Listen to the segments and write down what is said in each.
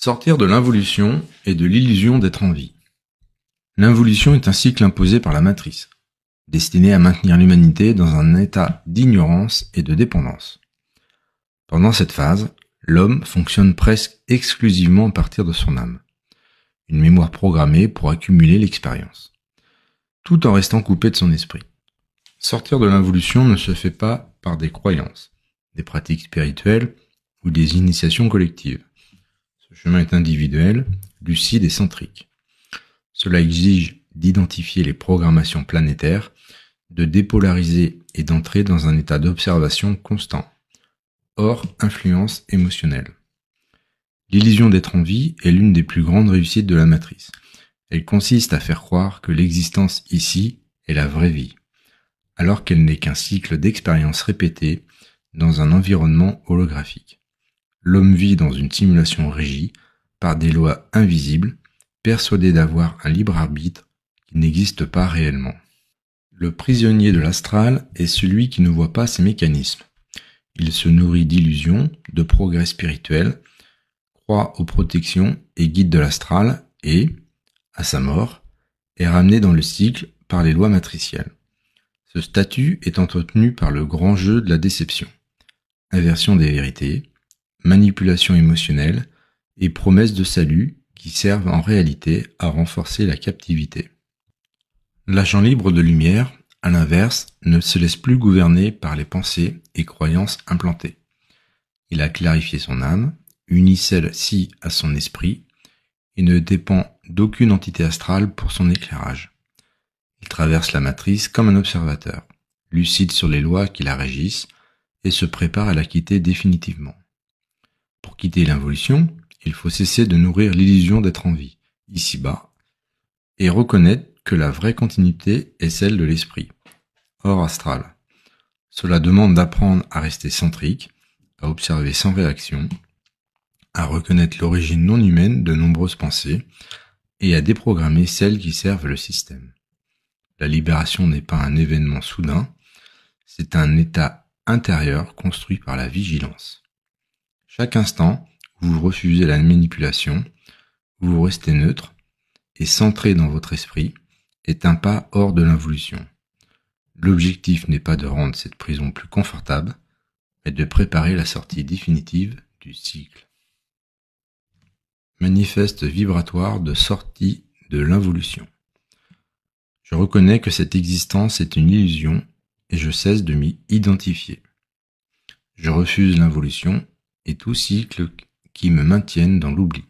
Sortir de l'involution et de l'illusion d'être en vie. L'involution est un cycle imposé par la matrice, destiné à maintenir l'humanité dans un état d'ignorance et de dépendance. Pendant cette phase, l'homme fonctionne presque exclusivement à partir de son âme, une mémoire programmée pour accumuler l'expérience, tout en restant coupé de son esprit. Sortir de l'involution ne se fait pas par des croyances, des pratiques spirituelles ou des initiations collectives. Ce chemin est individuel, lucide et centrique. Cela exige d'identifier les programmations planétaires, de dépolariser et d'entrer dans un état d'observation constant, hors influence émotionnelle. L'illusion d'être en vie est l'une des plus grandes réussites de la matrice. Elle consiste à faire croire que l'existence ici est la vraie vie, alors qu'elle n'est qu'un cycle d'expériences répétées dans un environnement holographique. L'homme vit dans une simulation régie par des lois invisibles, persuadé d'avoir un libre arbitre qui n'existe pas réellement. Le prisonnier de l'astral est celui qui ne voit pas ces mécanismes. Il se nourrit d'illusions, de progrès spirituel, croit aux protections et guides de l'astral et, à sa mort, est ramené dans le cycle par les lois matricielles. Ce statut est entretenu par le grand jeu de la déception, inversion des vérités, manipulation émotionnelle et promesses de salut qui servent en réalité à renforcer la captivité. L'agent libre de lumière, à l'inverse, ne se laisse plus gouverner par les pensées et croyances implantées. Il a clarifié son âme, uni celle-ci à son esprit, et ne dépend d'aucune entité astrale pour son éclairage. Il traverse la matrice comme un observateur, lucide sur les lois qui la régissent, et se prépare à la quitter définitivement. Pour quitter l'involution, il faut cesser de nourrir l'illusion d'être en vie, ici-bas, et reconnaître que la vraie continuité est celle de l'esprit, hors astral. Cela demande d'apprendre à rester centrique, à observer sans réaction, à reconnaître l'origine non humaine de nombreuses pensées, et à déprogrammer celles qui servent le système. La libération n'est pas un événement soudain, c'est un état intérieur construit par la vigilance. Chaque instant, vous refusez la manipulation, vous restez neutre et centré dans votre esprit, est un pas hors de l'involution. L'objectif n'est pas de rendre cette prison plus confortable, mais de préparer la sortie définitive du cycle. Manifeste vibratoire de sortie de l'involution. Je reconnais que cette existence est une illusion et je cesse de m'y identifier. Je refuse l'involution et tout cycle qui me maintiennent dans l'oubli.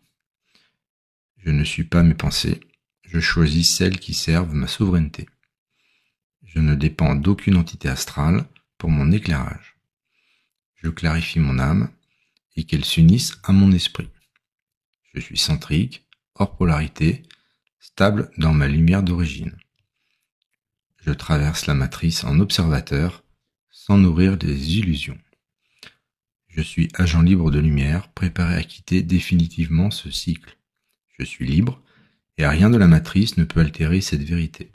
Je ne suis pas mes pensées, je choisis celles qui servent ma souveraineté. Je ne dépends d'aucune entité astrale pour mon éclairage. Je clarifie mon âme et qu'elle s'unisse à mon esprit. Je suis centrique, hors polarité, stable dans ma lumière d'origine. Je traverse la matrice en observateur, sans nourrir des illusions. Je suis agent libre de lumière, préparé à quitter définitivement ce cycle. Je suis libre, et rien de la matrice ne peut altérer cette vérité.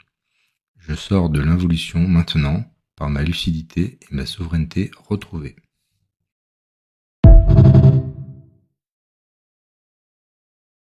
Je sors de l'involution maintenant, par ma lucidité et ma souveraineté retrouvée.